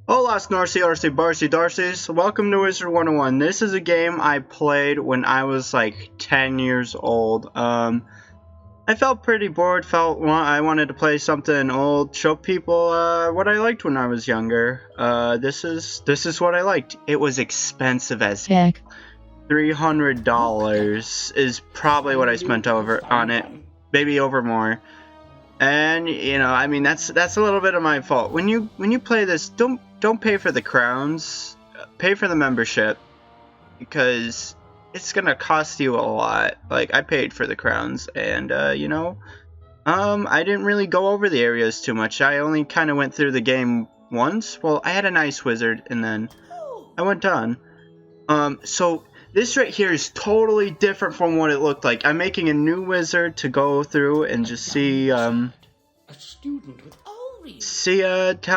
Hola, Snorsy, Orsy, Barsy, Darcys. Welcome to Wizard101. This is a game I played when I was like 10 years old. I felt pretty bored, I wanted to play something old, show people what I liked when I was younger. This is what I liked. It was expensive as heck. $300 is probably what I spent on it. Maybe over more. And you know, I mean that's a little bit of my fault. When you play this, don't pay for the crowns. Pay for the membership because it's gonna cost you a lot. Like I paid for the crowns, and you know, I didn't really go over the areas too much. I only kind of went through the game once. Well, I had a nice wizard, and then I went on. So this right here is totally different from what it looked like. I'm making a new wizard to go through and just see how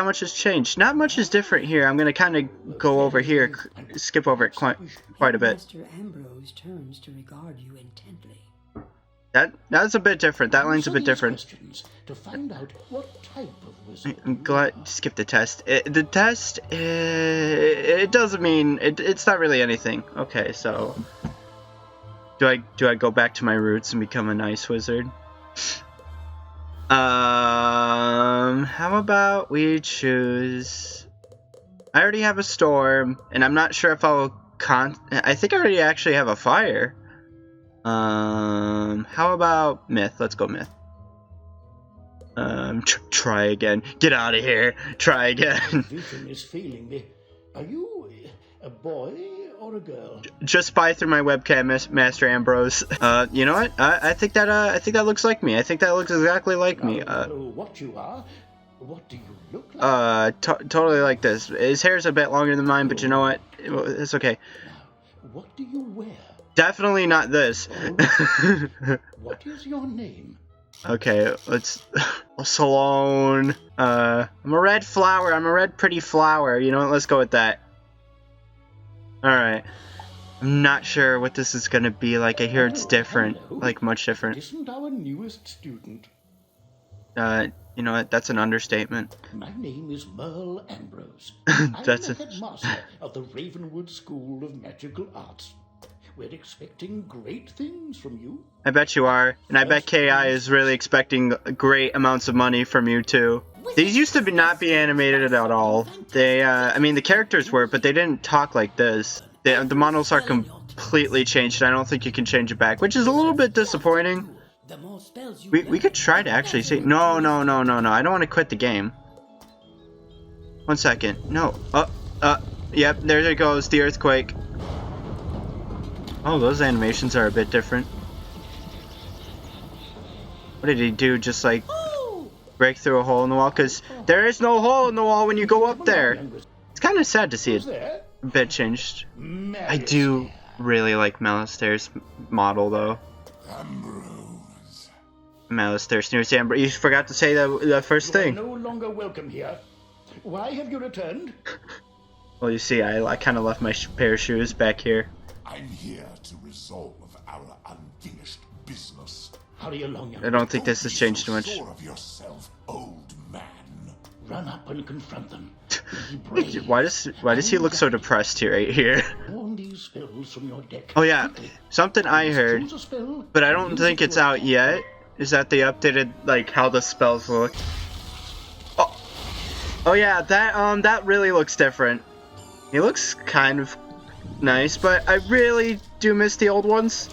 much has changed. Not much is different here. I'm gonna kind of go over here, skip over it quite a bit. Master Ambrose turns to regard you intently. That's a bit different. That line's a bit different. To find out what type of wizard. I'm glad. Skip the test. The test. It doesn't mean it's not really anything. Okay, so do I go back to my roots and become a nice wizard? How about we choose? I already have a storm, and I'm not sure if I'll I think I already actually have a fire. How about myth? Let's go myth. Try again. Get out of here. Try again. Vision is failing me. Are you a boy or a girl? Just spy through my webcam, Master Ambrose. You know what? I think that looks like me. I think that looks exactly like me. What you are? What do you look like? Totally like this. His hair's a bit longer than mine, but you know what? It's okay. Now, what do you wear? Definitely not this. What is your name? Okay, let's... Salon. I'm a red flower. I'm a red pretty flower. You know what? Let's go with that. Alright. I'm not sure what this is gonna be like. I hear it's different. Like, much different. Isn't our newest student? You know what? That's an understatement. My name is Merle Ambrose. That's I'm the headmaster of the Ravenwood School of Magical Arts. We're expecting great things from you. I bet you are. And I bet KI is really expecting great amounts of money from you, too. These used to not be animated at all. They, I mean, the characters were, but they didn't talk like this. The models are completely changed, and I don't think you can change it back, which is a little bit disappointing. We could try to actually see. No. I don't want to quit the game. 1 second. No. Yep, there it goes, the earthquake. Oh, those animations are a bit different. What did he do? Just like break through a hole in the wall? Because there is no hole in the wall when you go up there. It's kind of sad to see it a bit changed. I do really like Malistair's model, though. Malistair sneers Ambrose. You forgot to say the first thing. You are no longer welcome here. Why have you returned? Well, you see, I kind of left my pair of shoes back here. I'm here to resolve our unfinished business. Hurry along, young I don't think this has changed too much. Sure of yourself, old man. Run up and confront them. Why does he look so depressed here, right here? Warn these spells from your deck. Oh yeah, something I heard, but I don't think it's out yet, is that they updated like how the spells look. Oh yeah, that really looks different. He looks kind of nice, but I really do miss the old ones.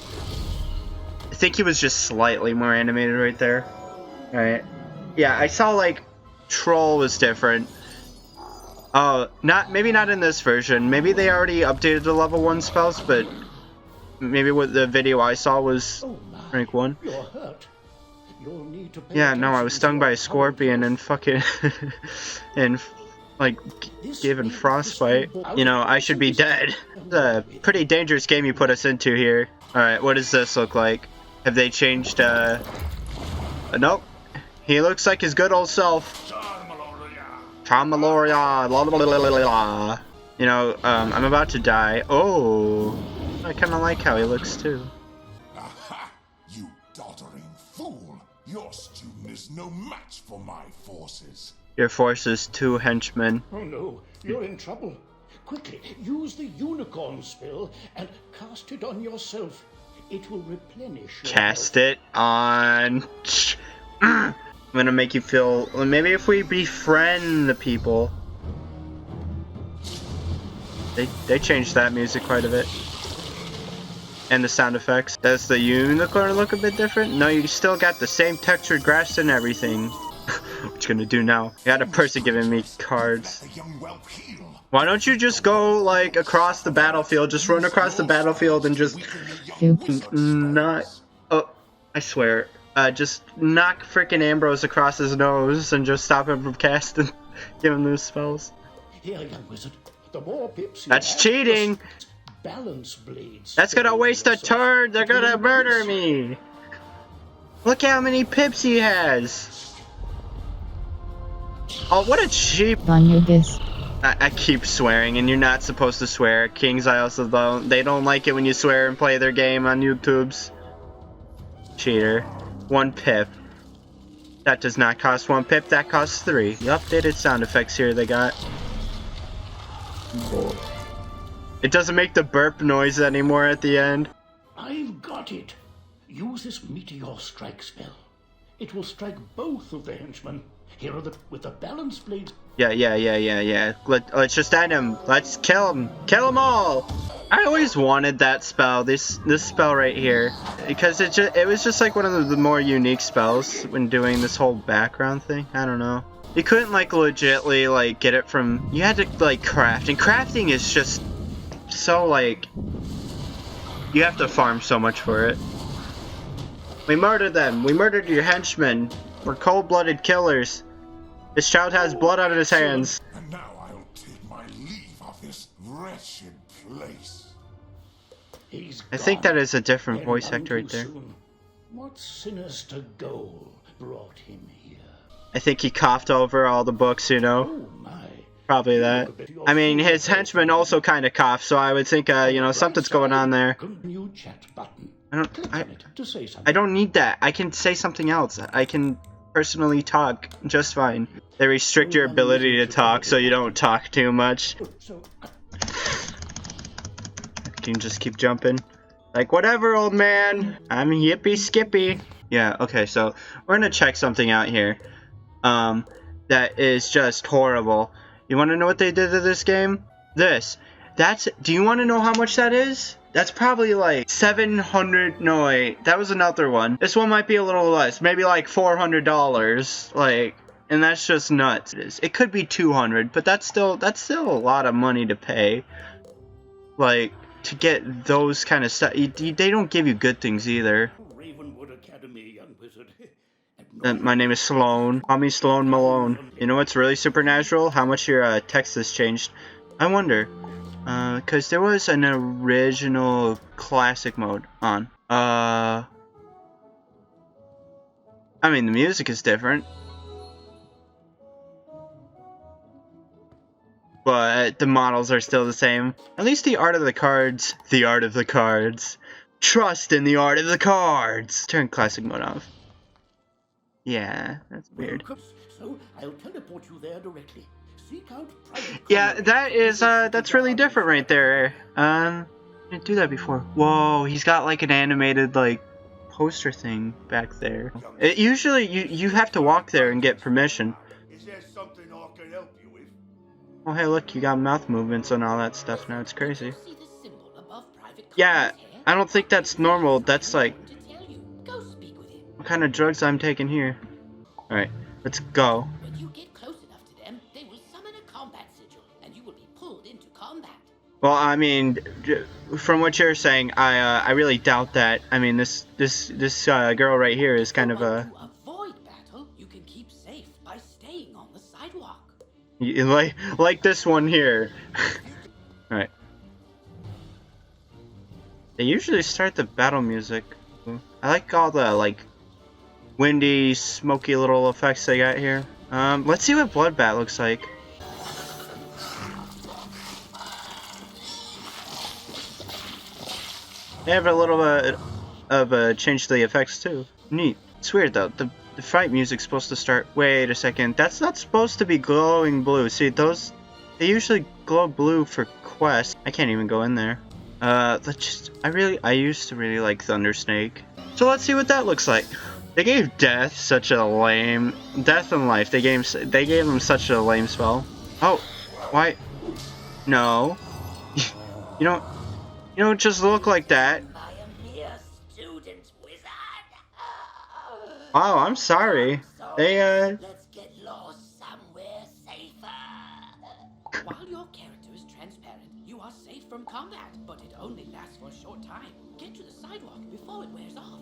I think he was just slightly more animated right there. Alright. Yeah, I saw like Troll was different. Oh, maybe not in this version. Maybe they already updated the level 1 spells, but maybe what the video I saw was rank 1. You're hurt. You'll need to pay Yeah, no, I was attention stung to by your a scorpion and fucking and like given frostbite. You know, I should be dead. It's a pretty dangerous game you put us into here. Alright, what does this look like? Have they changed, nope. He looks like his good old self. Charmaloria. You know, I'm about to die. Oh, I kind of like how he looks, too. Aha! You doddering fool! Your student is no match for my forces. Your forces 2 henchmen. Oh no, you're in trouble. Quickly, use the unicorn spell and cast it on yourself. It will replenish your Cast health. it on. I'm gonna make you feel. Maybe if we befriend the people. They changed that music quite a bit. And the sound effects. Does the unicorn look a bit different? No, you still got the same textured grass and everything. What you gonna do now? I got a person giving me cards. The young whelp heal. Why don't you just go like across the battlefield? Just run across the battlefield and just not. Oh, I swear. Just knock frickin' Ambrose across his nose and just stop him from casting. Give him those spells. Here, young wizard. The more pips you That's have, cheating. the balance blades. That's gonna spell waste a yourself. turn. They're gonna murder me. Look how many pips he has. Oh, what a cheap. On your disc. I keep swearing, and you're not supposed to swear. Kings, I also don't. They don't like it when you swear and play their game on YouTube's. Cheater. 1 pip. That does not cost 1 pip. That costs 3. The updated sound effects here they got. It doesn't make the burp noise anymore at the end. I've got it. Use this meteor strike spell. It will strike both of the henchmen. Here are with the balance blades. Yeah. Let's just end him. Let's kill him. Kill them all. I always wanted that spell. This spell right here, because it was just like one of the more unique spells when doing this whole background thing. I don't know. You couldn't like legitly like get it from. You had to like craft, and crafting is just so like. You have to farm so much for it. We murdered them. We murdered your henchmen. We're cold-blooded killers. This child has blood on his hands. And now I'll take my leave of this wretched place. I think that is a different voice actor right there. Soon. What sinister goal brought him here? I think he coughed over all the books, you know. Oh my. Probably that. I mean, his henchmen also kind of cough, so I would think, you know, something's going on there. New chat button. I Click on it to say something. I don't need that. I can say something else. I can personally talk just fine. They restrict your ability to talk, so you don't talk too much. So, You can just keep jumping. Like, whatever, old man. I'm yippee skippy. Yeah, okay, so we're gonna check something out here. That is just horrible. You wanna know what they did to this game? Do you wanna know how much that is? That's probably like 700, no wait, that was another one. This one might be a little less, maybe like $400, like, and that's just nuts. It could be 200, but that's still a lot of money to pay. Like, to get those kind of stuff, they don't give you good things either. Ravenwood Academy, young wizard. My name is Sloan. Call me Sloan Malone. You know what's really supernatural? How much your text has changed. I wonder. Because there was an original classic mode on. I mean, the music is different. But the models are still the same. At least the art of the cards. The art of the cards. Trust in the art of the cards. Turn classic mode off. Yeah, that's weird. So I'll teleport you there directly. Seek out private. Yeah, that's really different right there. I didn't do that before. Whoa, he's got like an animated like poster thing back there. Usually you have to walk there and get permission. Is there something I can help you with? Oh hey, look, you got mouth movements and all that stuff now. It's crazy. Yeah, I don't think that's normal. That's like what kind of drugs I'm taking here. All right, let's go. When you get close enough to them, they will summon a combat sigil, and you will be pulled into combat. Well, I mean, from what you're saying, I really doubt that. I mean, this girl right here is kind of a. To avoid battle, you can keep safe by staying on the sidewalk. Like this one here. All right. They usually start the battle music. I like all the like windy, smoky little effects they got here. Let's see what Bloodbat looks like. They have a little bit of a change to the effects too. Neat. It's weird though. The fight music's supposed to start. Wait a second. That's not supposed to be glowing blue. See, those... They usually glow blue for quests. I can't even go in there. Let's just... I used to really like Thunder Snake. So let's see what that looks like. They gave Death such a lame... Death and Life. They gave him such a lame spell. Oh. Why? No. You don't just look like that. I am mere student, wizard. Oh, I'm sorry. So, They, let's get lost somewhere safer. While your character is transparent, you are safe from combat, but it only lasts for a short time. Get to the sidewalk before it wears off.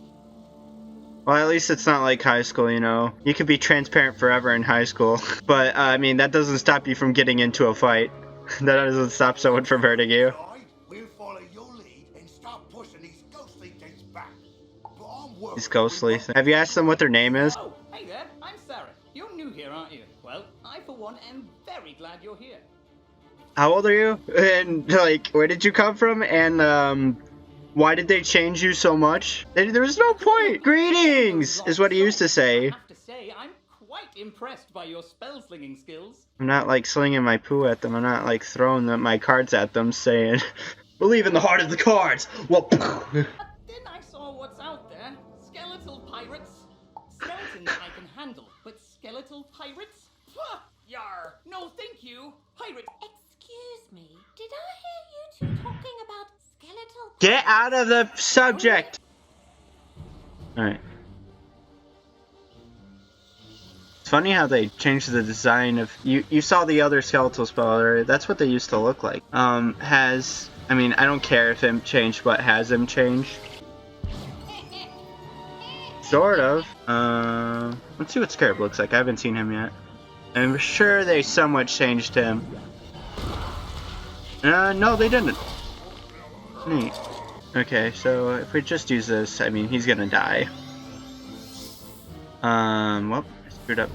Well, at least it's not like high school, you know. You could be transparent forever in high school. But, I mean, that doesn't stop you from getting into a fight. That doesn't stop someone from hurting you. We'll follow your lead and start pushing these ghostly things back. But I'm worried. These ghostly things. Have you asked them what their name is? Oh, hey there, I'm Sarah. You're new here, aren't you? Well, I for one am very glad you're here. How old are you? And, like, where did you come from? And, why did they change you so much? There was no point! Greetings! Is what he used to say. I have to say, I'm quite impressed by your spell slinging skills. I'm not, like, slinging my poo at them. I'm not, like, throwing my cards at them saying, believe in the heart of the cards! Well, But then I saw what's out there. Skeletal pirates. Skeletons I can handle, but skeletal pirates? Pah! Yar! No, thank you. Pirate. Excuse me, did I hear you two talking about skeletal... get out of the subject! Alright. It's funny how they changed the design of... You saw the other skeletal spell, right? That's what they used to look like. I mean, I don't care if him changed, but has him changed? Sort of. Let's see what Scarab looks like. I haven't seen him yet. I'm sure they somewhat changed him. No, they didn't. Neat. Okay, so if we just use this, I mean, he's gonna die. Well, I screwed up.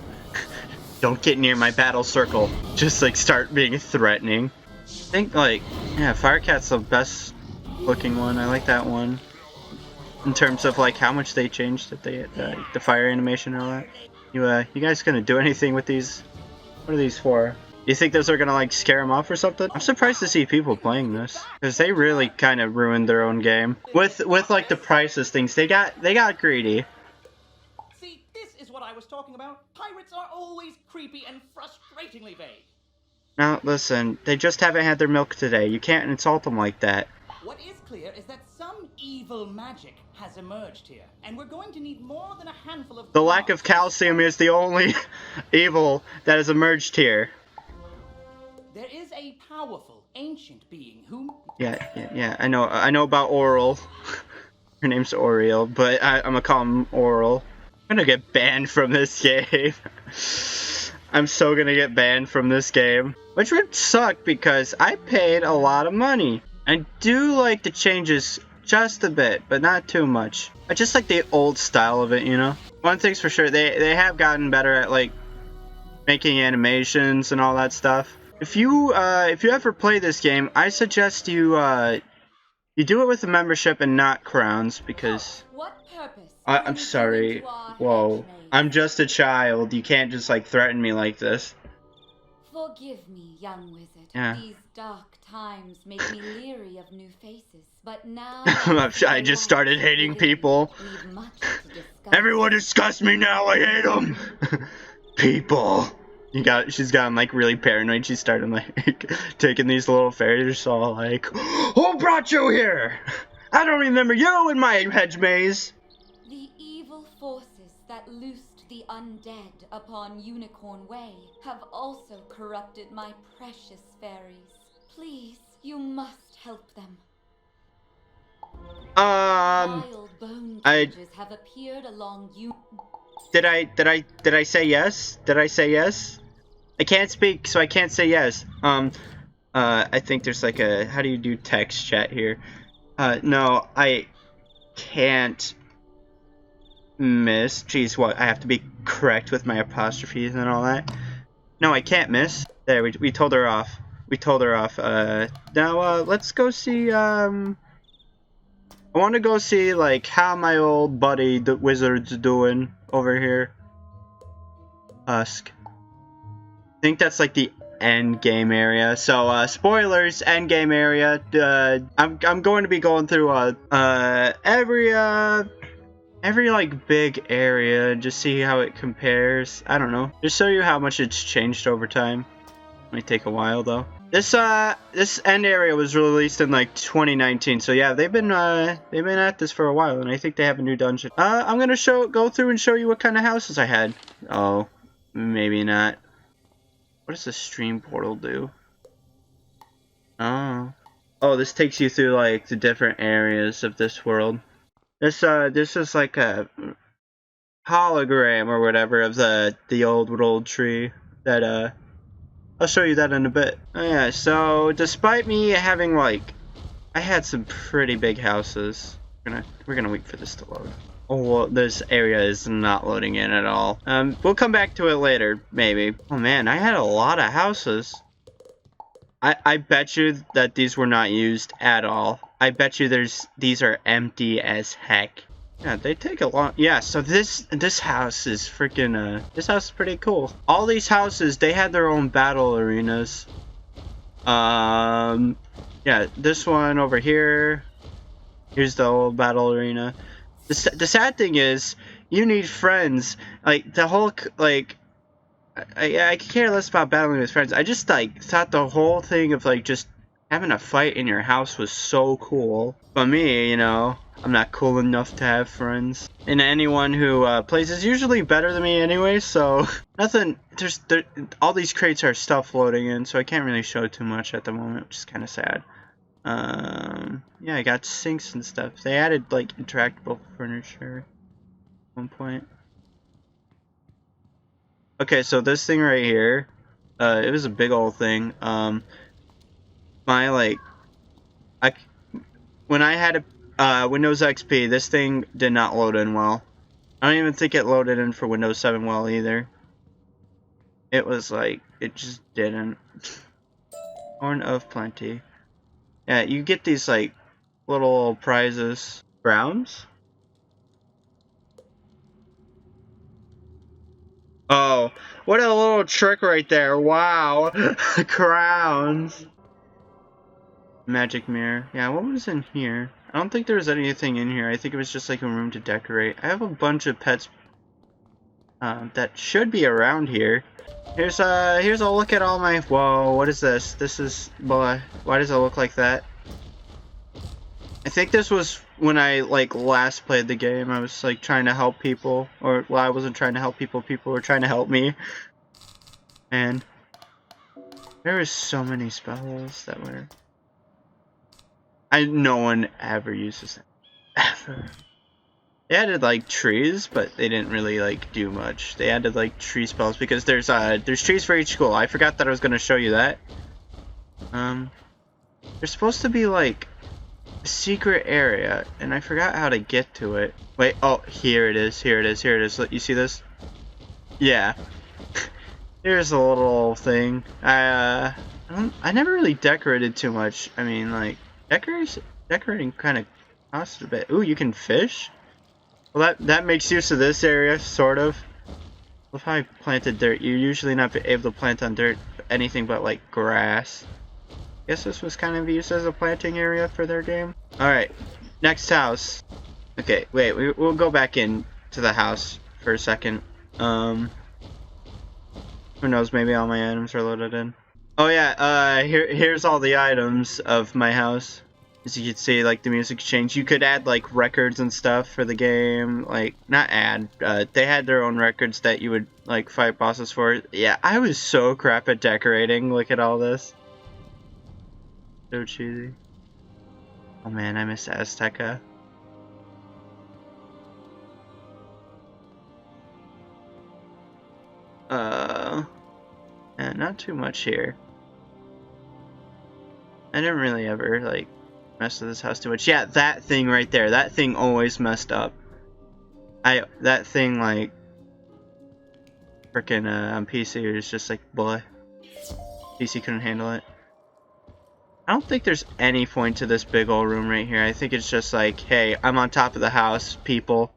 Don't get near my battle circle. Just, like, start being threatening. I think, like, yeah, Firecat's the best looking one. I like that one. In terms of, like, how much they changed the fire animation and all that. You guys gonna do anything with these? What are these for? You think those are gonna, like, scare them off or something? I'm surprised to see people playing this, because they really kind of ruined their own game with like the prices things. They got greedy. See, this is what I was talking about. Pirates are always creepy and frustratingly vague. Now listen, they just haven't had their milk today. You can't insult them like that. What is clear is that some evil magic has emerged here, and we're going to need more than a handful of... The lack of calcium is the only evil that has emerged here. There is a powerful, ancient being whom... Yeah, I know about Oral. Her name's Oriel, but I'm gonna call him Oral. I'm gonna get banned from this game. I'm so gonna get banned from this game. Which would suck because I paid a lot of money. I do like the changes just a bit, but not too much. I just like the old style of it, you know? One thing's for sure, they have gotten better at, like, making animations and all that stuff. If you ever play this game, I suggest you do it with a membership and not crowns, because... What purpose? I'm sorry. Whoa. I'm just a child. You can't just, like, threaten me like this. Forgive me, young wizard. Yeah. These dark times make me leery of new faces. But now... I just started hating people. We've much to discuss. Everyone disgusts me now. I hate them. People. She's gotten, like, really paranoid. She started, like, taking these little fairies all like, who brought you here? I don't remember you in my hedge maze. The evil forces that loosed the undead upon Unicorn Way have also corrupted my precious fairies. Please, you must help them. Wild bone cages have appeared along you. Did I say yes? Did I say yes? I can't speak, so I can't say yes. I think there's like a, how do you do text chat here? No, I can't miss. Jeez, what? I have to be correct with my apostrophes and all that. No, I can't miss. There, we told her off. We told her off. Now, let's go see, I want to go see, like, how my old buddy, the wizard's doing over here. husk. I think that's like the end game area. So spoilers, end game area. I'm going to be going through every like big area and just see how it compares. I don't know. Just show you how much it's changed over time. Might take a while though. This end area was released in like 2019, so yeah, they've been at this for a while, and I think they have a new dungeon. I'm gonna go through and show you what kind of houses I had. Oh, maybe not. What does the stream portal do? Oh, this takes you through like the different areas of this world. This is like a hologram or whatever of the old tree that I'll show you that in a bit. Oh yeah, so despite me having like, I had some pretty big houses. We're gonna wait for this to load. Oh, well, this area is not loading in at all. We'll come back to it later, maybe. Oh man, I had a lot of houses. I bet you that these were not used at all. I bet you these are empty as heck. Yeah, they take a long... Yeah, so this house is freaking... this house is pretty cool. All these houses, they had their own battle arenas. Yeah, this one over here. Here's the old battle arena. The sad thing is, you need friends. Like, the whole... Like... I care less about battling with friends. I just, like, thought the whole thing of, like, just having a fight in your house was so cool. But me, you know... I'm not cool enough to have friends. And anyone who plays is usually better than me anyway, so nothing. All these crates are stuff floating in, so I can't really show too much at the moment, which is kind of sad. Yeah, I got sinks and stuff. They added like interactable furniture at one point. Okay, so this thing right here, it was a big old thing. When I had a Windows XP, this thing did not load in well. I don't even think it loaded in for Windows 7 well either. It was like, it just didn't. Horn of Plenty. Yeah, you get these like little prizes. Browns? Oh, what a little trick right there. Wow. Crowns. Magic mirror. Yeah, what was in here? I don't think there was anything in here. I think it was just like a room to decorate. I have a bunch of pets that should be around here. Here's a look at all my... Whoa, what is this? This is... Boy, why does it look like that? I think this was when I like last played the game. I was like trying to help people. Or, well, I wasn't trying to help people. People were trying to help me. And there were so many spells that were... no one ever uses them. Ever. They added like trees, but they didn't really like do much. They added like tree spells because there's trees for each school. I forgot that I was gonna show you that. There's supposed to be like a secret area, and I forgot how to get to it. Wait, oh, here it is. Here it is. Here it is. You see this? Yeah. Here's a little thing. I never really decorated too much. I mean, like. Decorating kind of costs a bit. Ooh, you can fish? Well, that makes use of this area, sort of. If I planted dirt, you're usually not able to plant on dirt anything but, like, grass. Guess this was kind of used as a planting area for their game. Alright, next house. Okay, wait, we'll go back in to the house for a second. Who knows, maybe all my items are loaded in. Oh yeah, here's all the items of my house. As you can see, like, the music changed. You could add, like, records and stuff for the game. Like, not add, they had their own records that you would, like, fight bosses for. Yeah, I was so crap at decorating. Look at all this. So cheesy. Oh man, I miss Azteca. Yeah, not too much here. I didn't really ever, like, mess with this house too much. Yeah, that thing right there. That thing always messed up. That thing, like, frickin' on PC, it was just like, boy. PC couldn't handle it. I don't think there's any point to this big old room right here. I think it's just like, hey, I'm on top of the house, people.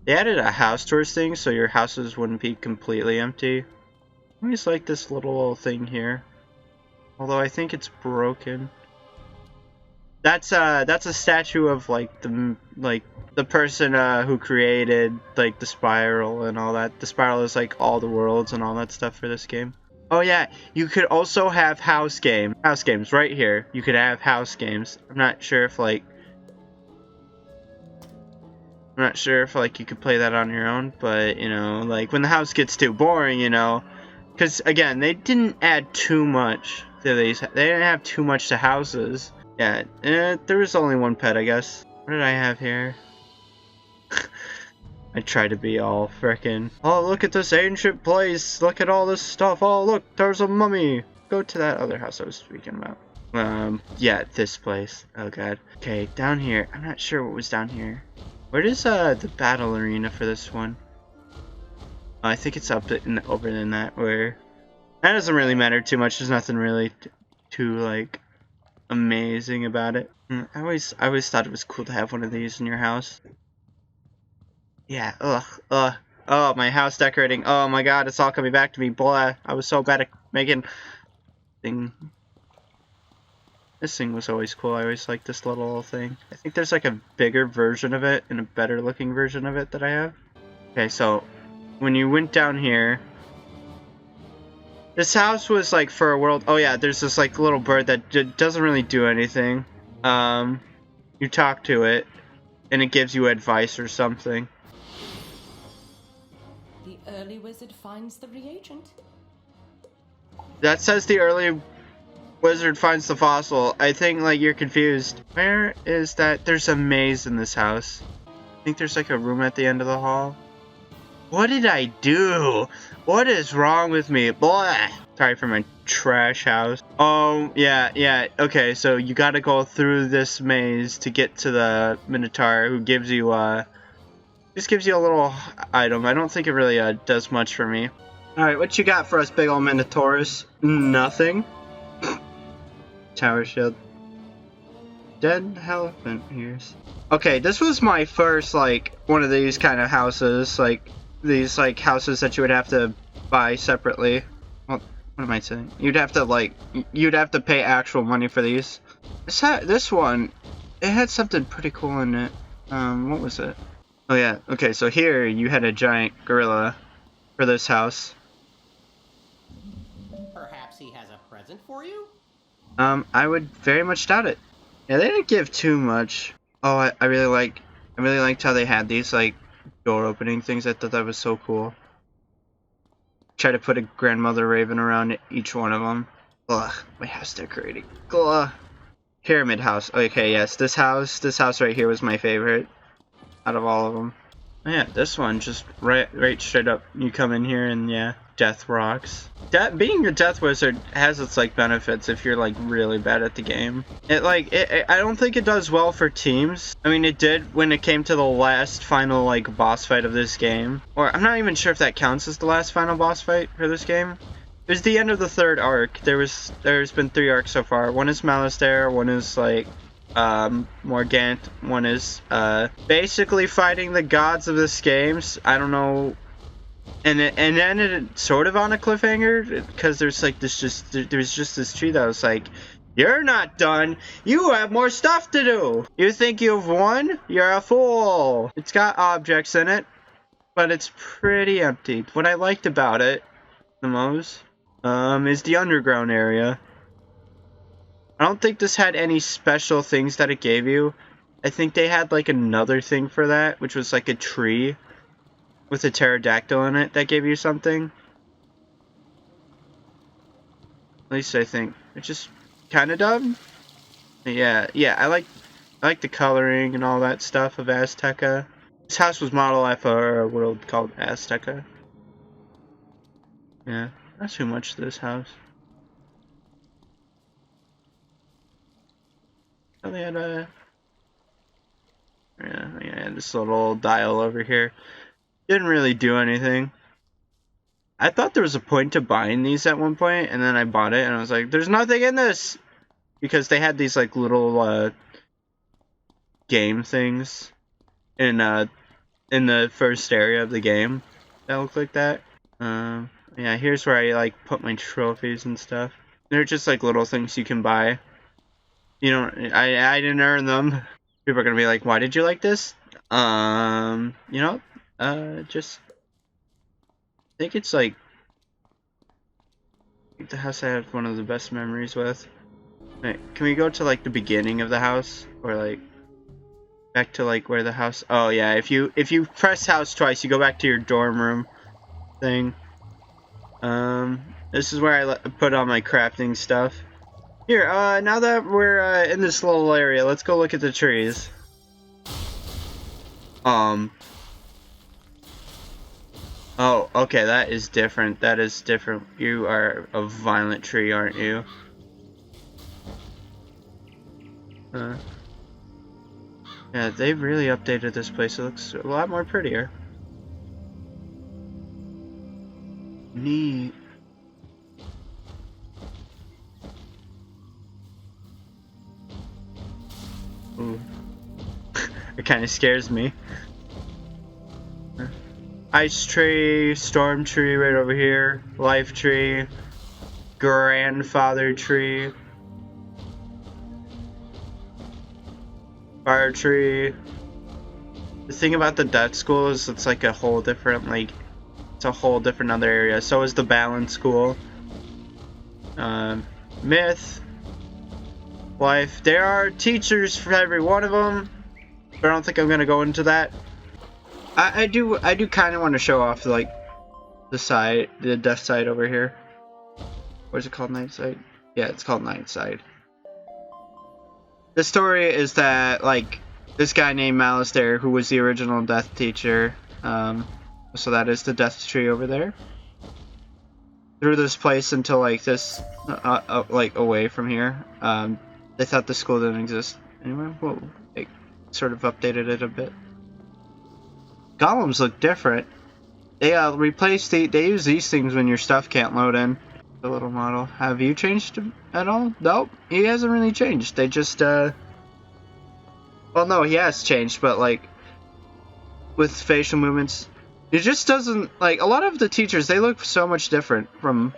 They added a house tours thing so your houses wouldn't be completely empty. I always like this little thing here. Although I think it's broken. That's a statue of like the person who created like the spiral and all that. The spiral is like all the worlds and all that stuff for this game. Oh yeah, you could also have house games right here. You could have house games. I'm not sure if like you could play that on your own, but you know, like when the house gets too boring, you know, because again, they didn't add too much to these. They didn't have too much to houses. Yeah, there was only one pet, I guess. What did I have here? I try to be all frickin'. Oh, look at this ancient place. Look at all this stuff. Oh, look, there's a mummy. Go to that other house I was speaking about. Yeah, this place. Oh god. Okay, down here. I'm not sure what was down here. Where is the battle arena for this one? Oh, I think it's over in that where. That doesn't really matter too much. There's nothing really too like amazing about it. I always thought it was cool to have one of these in your house. Yeah, oh, my house decorating. Oh my god, it's all coming back to me. Blah. I was so bad at making thing. This thing was always cool. I always liked this little thing. I think there's like a bigger version of it and a better looking version of it that I have. Okay, so when you went down here, this house was like for a world. Oh yeah, there's this like little bird that doesn't really do anything. You talk to it, and it gives you advice or something. The early wizard finds the reagent. That says the early wizard finds the fossil. I think like you're confused. Where is that? There's a maze in this house. I think there's like a room at the end of the hall. What did I do? What is wrong with me? Blah. Sorry for my trash house. Oh, yeah. Okay, so you gotta go through this maze to get to the Minotaur, who gives you, just gives you a little item. I don't think it really, does much for me. Alright, what you got for us, big old Minotaurus? Nothing. Tower shield. Dead elephant ears. Okay, this was my first, like, one of these kind of houses, like, these like houses that you would have to buy separately. What am I saying? You'd have to pay actual money for these. This one, it had something pretty cool in it. What was it? Oh yeah. Okay, so here you had a giant gorilla for this house. Perhaps he has a present for you? I would very much doubt it. Yeah, they didn't give too much. Oh, I really liked how they had these like door opening things. I thought that was so cool. Try to put a grandmother raven around each one of them. Ugh, my house decorating. Ugh. Pyramid house. Okay, yes, this house right here was my favorite out of all of them. Oh, yeah, this one just right straight up. You come in here and yeah, death rocks. Being a death wizard has its like benefits if you're like really bad at the game. I don't think it does well for teams. I mean, it did when it came to the last final like boss fight of this game. Or I'm not even sure if that counts as the last final boss fight for this game. It was the end of the third arc. There's been 3 arcs so far. One is Malistaire, one is like Morgant, one is basically fighting the gods of this game. I don't know. And then it sort of on a cliffhanger because there's like there's just this tree that was like, you're not done, you have more stuff to do. You think you've won? You're a fool. It's got objects in it, but it's pretty empty. What I liked about it the most is the underground area. I don't think this had any special things that it gave you. I think they had like another thing for that, which was like a tree with a pterodactyl in it that gave you something. At least I think. It's just kind of dumb. Yeah, I like the coloring and all that stuff of Azteca. This house was modeled after a world called Azteca. Yeah, not too much to this house. Oh, they had a... Yeah, this little dial over here. Didn't really do anything. I thought there was a point to buying these at one point, and then I bought it, and I was like, there's nothing in this! Because they had these, like, little, game things in in the first area of the game that look like that. Yeah, here's where I like put my trophies and stuff. They're just like little things you can buy. You know, I didn't earn them. People are gonna be like, why did you like this? You know, just I think it's like the house I have one of the best memories with. Right, can we go to like the beginning of the house, or like back to like where the house? Oh yeah, if you press house twice, you go back to your dorm room thing. This is where I put all my crafting stuff. Here, now that we're in this little area, let's go look at the trees. Oh, okay, that is different. That is different. You are a violent tree, aren't you? Yeah, they've really updated this place. It looks a lot more prettier. Neat. Ooh. It kind of scares me. Ice tree, storm tree right over here, life tree, grandfather tree, fire tree. The thing about the death school is it's like a whole different, like, it's a whole different other area. So is the balance school. Myth, life. There are teachers for every one of them, but I don't think I'm gonna go into that. I do kind of want to show off like the death side over here. What is it called, night side? Yeah, it's called night side. The story is that like this guy named Malistaire, who was the original death teacher, so that is the death tree over there, through this place until like this, like away from here. They thought the school didn't exist anymore. Well, they sort of updated it a bit. Golems look different. They replaced they use these things when your stuff can't load in. The little model. Have you changed at all? Nope, he hasn't really changed. They just well, no, he has changed, but like with facial movements, it just doesn't, like, a lot of the teachers, they look so much different from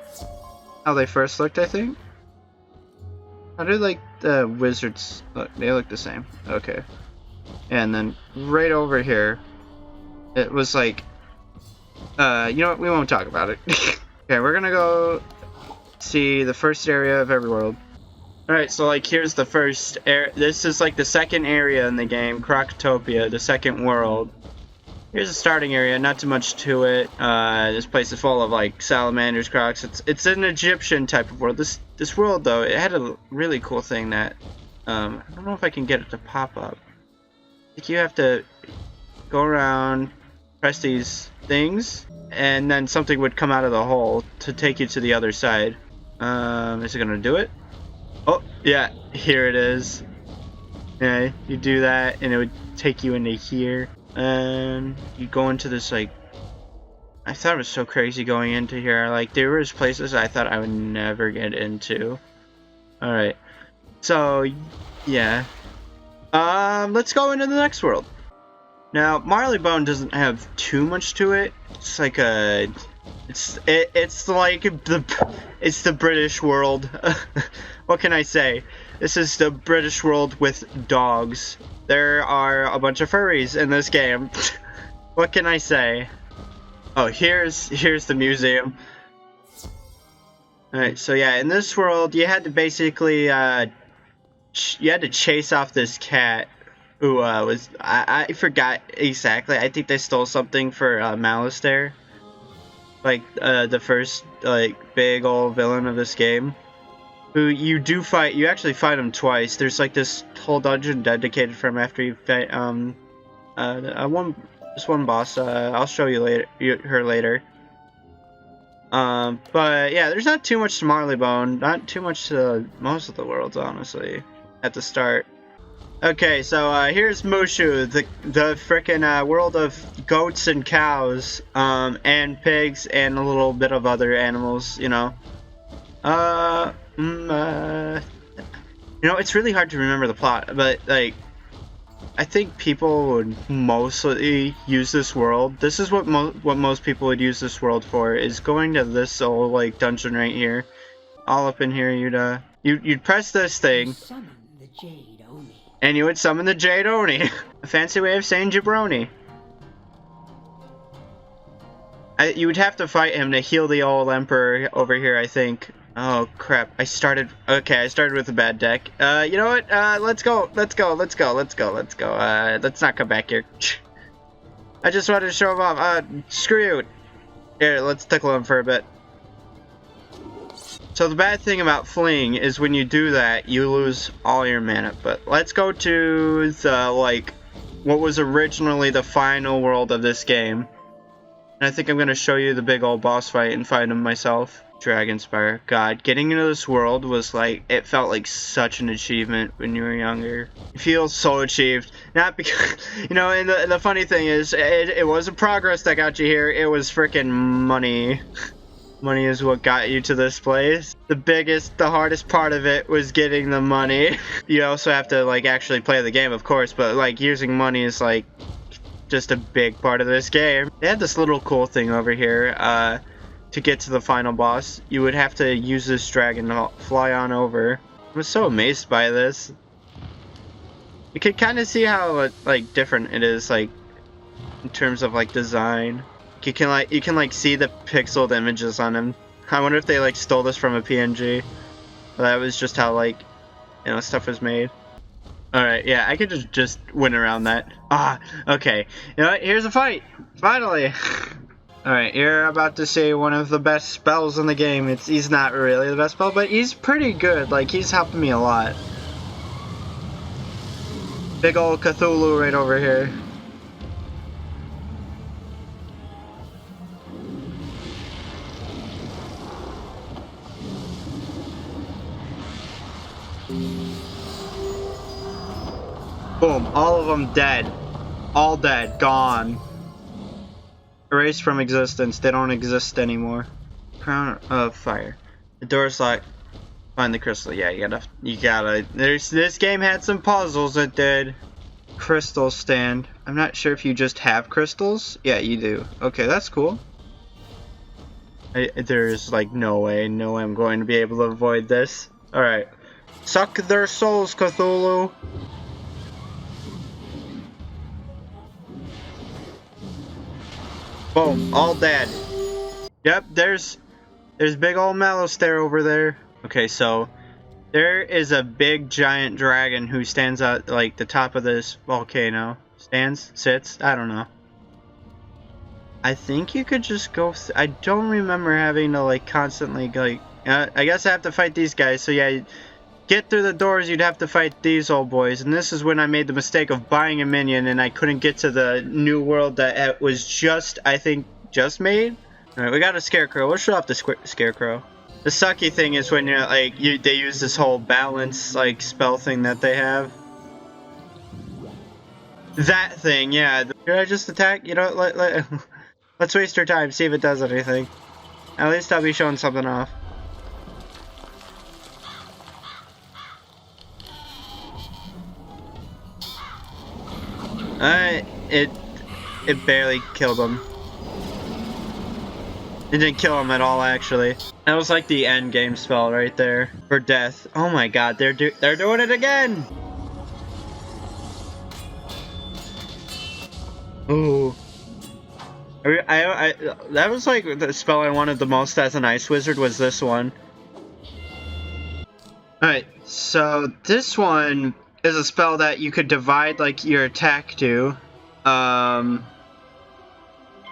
how they first looked, I think. How do like the wizards look? They look the same. Okay. And then right over here, it was like, you know what, we won't talk about it. Okay, we're gonna go see the first area of every world. Alright, so like here's the first this is like the second area in the game, Croctopia, the second world. Here's the starting area, not too much to it. This place is full of like salamanders, crocs. It's an Egyptian type of world. This world though, it had a really cool thing that I don't know if I can get it to pop up. I think you have to go around, press these things, and then something would come out of the hole to take you to the other side. Is it gonna do it? Oh, yeah, here it is. Yeah, you do that, and it would take you into here. And you go into this, like, I thought it was so crazy going into here. Like, there was places I thought I would never get into. Alright. So, yeah. Let's go into the next world. Now, Marleybone doesn't have too much to it. It's like a... It's like the British world. What can I say? This is the British world with dogs. There are a bunch of furries in this game. What can I say? Oh, here's the museum. Alright, so yeah, in this world, you had to basically, you had to chase off this cat who, I forgot exactly. I think they stole something for, Malistaire. Like, the first, like, big old villain of this game. Who you do fight, you actually fight him twice. There's like this whole dungeon dedicated for him after you fight, this one boss, I'll show you her later. But yeah, there's not too much to Marleybone, not too much to most of the worlds, honestly, at the start. Okay, so, here's Mushu, the frickin', world of goats and cows, and pigs, and a little bit of other animals, you know. You know, it's really hard to remember the plot, but, like, I think people would mostly use this world. This is what most people would use this world for, is going to this old like dungeon right here. All up in here, you'd press this thing, Summon the Jade Oni. and you would summon the Jade Oni. A fancy way of saying jabroni. You would have to fight him to heal the old Emperor over here, I think. Oh crap, I started with a bad deck. You know what, let's go. Let's not come back here. I just wanted to show him off. Screw you. Here, let's tickle him for a bit. So the bad thing about fleeing is when you do that, you lose all your mana. But let's go to the, like, what was originally the final world of this game. And I think I'm going to show you the big old boss fight and fight him myself. Dragonspire. God, getting into this world was like, it felt like such an achievement when you were younger. You feel so achieved. Not because, you know, and the funny thing is, it wasn't progress that got you here, it was freaking money. Money is what got you to this place. The hardest part of it was getting the money. You also have to, like, actually play the game, of course, but, like, using money is, like, just a big part of this game. They had this little cool thing over here, to get to the final boss. You would have to use this dragon to fly on over. I was so amazed by this. You can kind of see how, like, different it is, like, in terms of, like, design. You can see the pixeled images on him. I wonder if they like stole this from a PNG. But that was just how, like, you know, stuff was made. Alright, yeah, I could just win around that. Okay. You know what? Here's a fight! Finally! Alright, you're about to see one of the best spells in the game. He's not really the best spell, but he's pretty good. Like, he's helping me a lot. Big old Cthulhu right over here. Boom, all of them dead. All dead, gone. Erased from existence, they don't exist anymore. Crown of Fire. The door's locked. Find the crystal. Yeah, you gotta. This game had some puzzles, it did. Crystal stand. I'm not sure if you just have crystals. Yeah, you do. Okay, that's cool. There's like no way I'm going to be able to avoid this. Alright. Suck their souls, Cthulhu. Boom, all dead. Yep, there's big old Mallow over there. Okay, so there is a big giant dragon who stands at like the top of this volcano. Sits, I don't know. I think you could just go. I don't remember having to like constantly like. I guess I have to fight these guys. So yeah, get through the doors. You'd have to fight these old boys. And this is when I made the mistake of buying a minion, and I couldn't get to the new world that was just, I think, just made. All right, we got a scarecrow. We'll show off the scarecrow. The sucky thing is when you're like they use this whole balance like spell thing that they have. That thing, yeah. Should I just attack? You know, let's waste our time. See if it does anything. At least I'll be showing something off. It barely killed him. It didn't kill him at all, actually. That was like the end game spell right there for death. Oh my god, they're doing it again. Ooh. That was like the spell I wanted the most as an ice wizard was this one. Alright, so this one is a spell that you could divide like your attack to.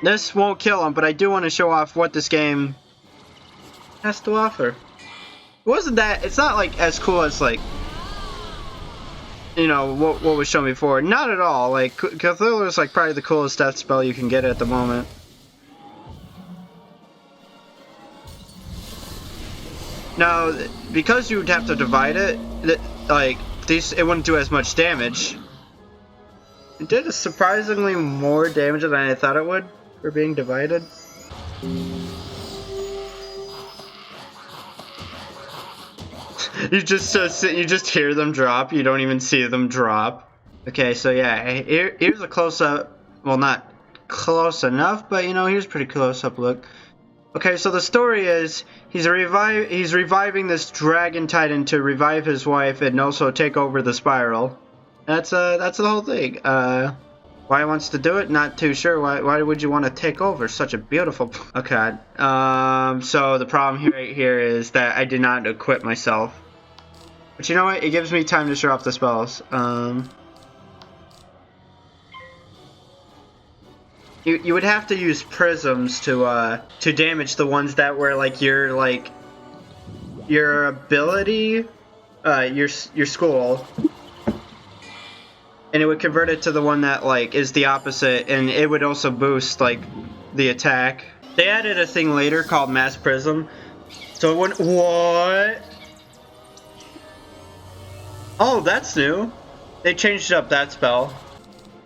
This won't kill him, but I do want to show off what this game has to offer. It wasn't that, it's not like as cool as like, you know, what was shown before. Not at all. Like, Cthulhu is like probably the coolest death spell you can get at the moment. Now, because you would have to divide it, like, it wouldn't do as much damage. It did surprisingly more damage than I thought it would for being divided. You just hear them drop. You don't even see them drop. Okay, so yeah, here's a close-up. Well, not close enough, but you know, here's a pretty close-up look. Okay, so the story is he's reviving this dragon titan to revive his wife and also take over the spiral. That's the whole thing. Why he wants to do it, not too sure. Why would you want to take over such a beautiful? Okay. So the problem right here is that I did not equip myself. But you know what? It gives me time to show off the spells. You would have to use prisms to damage the ones that were like your ability, your school, and it would convert it to the one that like is the opposite, and it would also boost like the attack. They added a thing later called mass prism, so it wouldn't. What? Oh, that's new. They changed up that spell. All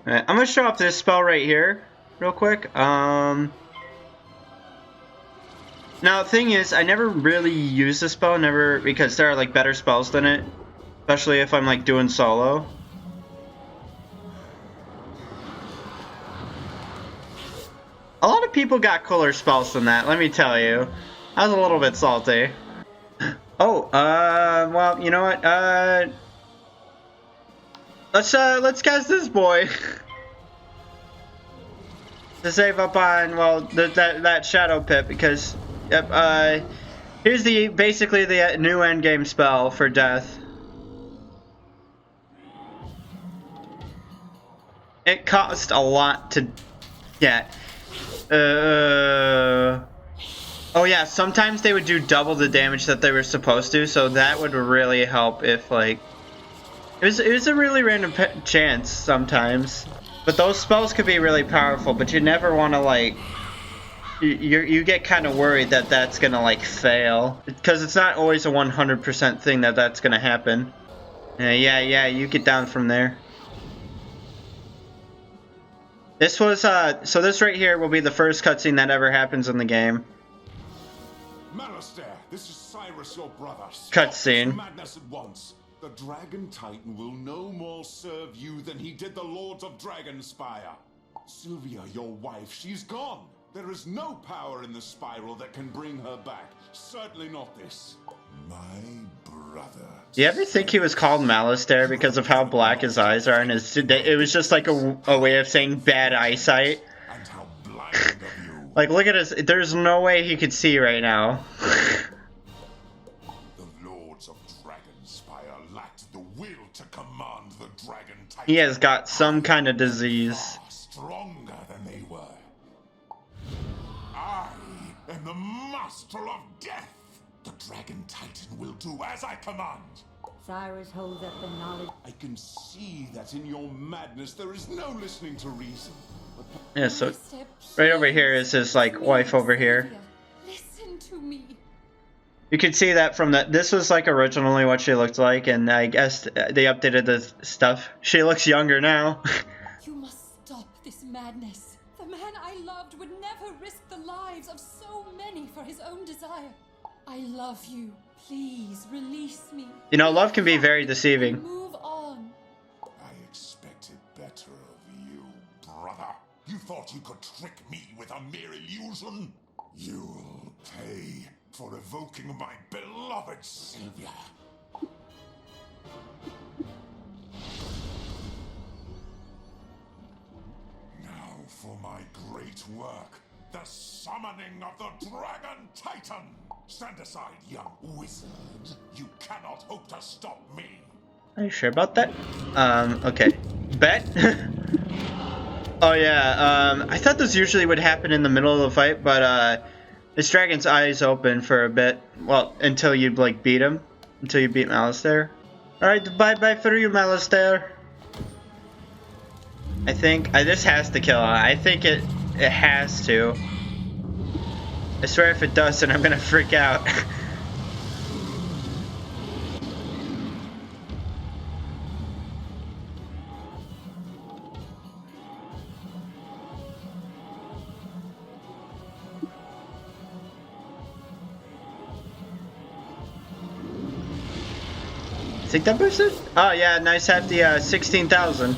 right, I'm gonna show off this spell right here. Real quick. Now the thing is, I never really use this spell, because there are like better spells than it, especially if I'm like doing solo. A lot of people got cooler spells than that, let me tell you. I was a little bit salty. Oh, well, you know what? Let's cast this boy. To save up on, well, that shadow pit, because here's basically the new endgame spell for death. It cost a lot to get. Oh yeah, sometimes they would do double the damage that they were supposed to, so that would really help if like it was a really random chance sometimes. But those spells could be really powerful, but you never want to like you get kind of worried that that's gonna like fail, because it's not always a 100% thing that's gonna happen. Yeah, you get down from there. This was so this right here will be the first cutscene that ever happens in the game. Malistaire, this is Cyrus, your brother. Cutscene. Madness at once. The Dragon Titan will no more serve you than he did the Lords of Dragonspire. Sylvia, your wife, she's gone. There is no power in the spiral that can bring her back. Certainly not this. My brother. Do you ever think he was called Malistaire because of how black his eyes are, and it was just like a way of saying bad eyesight? And how blind of you. Like, look at his. There's no way he could see right now. The Lords of Dragonspire lacked the will to command the Dragon Titan. He has got some kind of disease. Far stronger than they were. I am the master of death. The Dragon Titan will do as I command. Cyrus holds up the knowledge. I can see that in your madness there is no listening to reason. Yeah, so right over here is his like wife over here. Listen to me. You can see that from that. This was like originally what she looked like, and I guess they updated the stuff. She looks younger now. You must stop this madness. The man I loved would never risk the lives of so many for his own desire. I love you. Please release me. You know, love can be very deceiving. Move on. I expected better of you, brother. You thought you could trick me with a mere illusion? You'll pay for evoking my beloved Sylvia. Now for my great work, the summoning of the Dragon Titan. Stand aside, young wizard. You cannot hope to stop me. Are you sure about that? Okay. Bet? Oh yeah, I thought this usually would happen in the middle of the fight, but this dragon's eyes open for a bit. Well, until you like beat him. Until you beat Malistaire. Alright, bye-bye for you, Malistaire. I think this has to kill him. I think it has to. I swear if it doesn't, I'm gonna freak out. think that boosted? Oh yeah, nice hefty 16,000.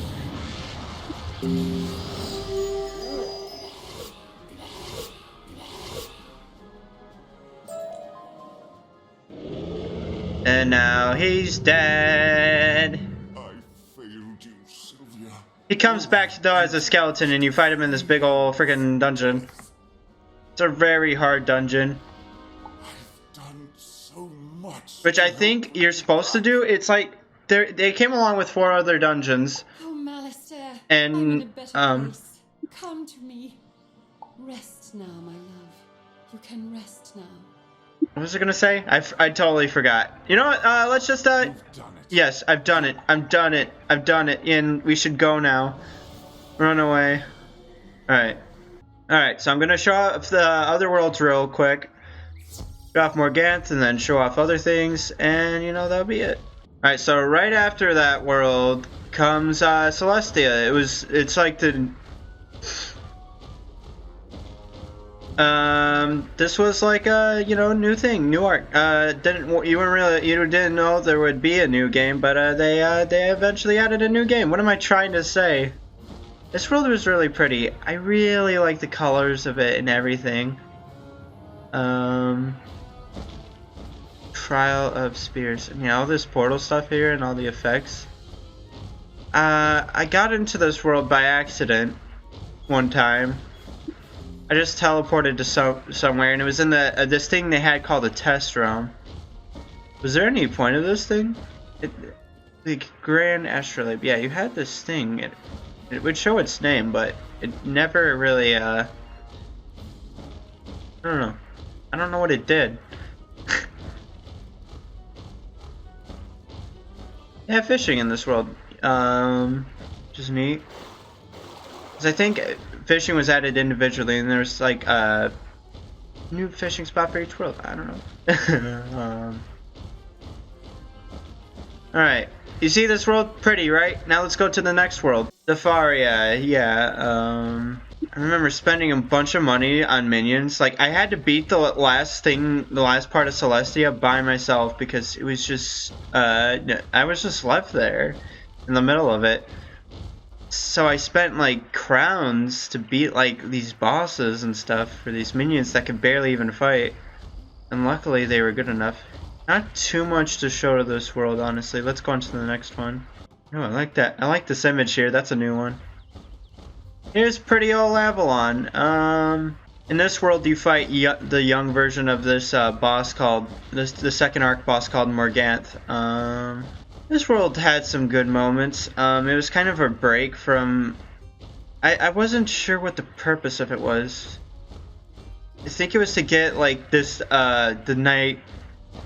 And now he's dead. I failed you, Sylvia. He comes back though as a skeleton, and you fight him in this big ol' freaking dungeon. It's a very hard dungeon. I've done so much. Which I think you're supposed to do. It's like they came along with 4 other dungeons. Oh, Malistaire. And, I'm in a better place. Come to me. Rest now, my love. You can rest now. What was I gonna say? I totally forgot. You know what? Let's just You've done it. Yes, I've done it. I've done it. I've done it. And we should go now. Run away. Alright. Alright, so I'm gonna show off the other worlds real quick. Show off Morganth and then show off other things, and you know, that'll be it. Alright, so right after that world comes Celestia. It's like the this was like a, you know, new thing, new art. You didn't know there would be a new game, but they eventually added a new game. What am I trying to say? This world was really pretty. I really like the colors of it and everything. Trial of Spears. I mean, all this portal stuff here and all the effects. I got into this world by accident one time. I just teleported to somewhere, and it was in the this thing they had called a test realm. Was there any point of this thing? The Grand Astrolabe. Yeah, you had this thing. It would show its name, but it never really. I don't know. I don't know what it did. They have fishing in this world, which is neat. Cause I think fishing was added individually, and there's like a new fishing spot for each world. I don't know. Alright, you see this world? Pretty, right? Now let's go to the next world. Safaria, yeah. I remember spending a bunch of money on minions. Like, I had to beat the last part of Celestia by myself because it was just, I was just left there in the middle of it. So I spent like crowns to beat like these bosses and stuff for these minions that could barely even fight. And luckily they were good enough. Not too much to show to this world, honestly. Let's go on to the next one. Oh, I like that. I like this image here. That's a new one. Here's pretty old Avalon. In this world, you fight the young version of this boss called the second arc boss called Morganth. This world had some good moments. It was kind of a break from. I wasn't sure what the purpose of it was. I think it was to get like this the night.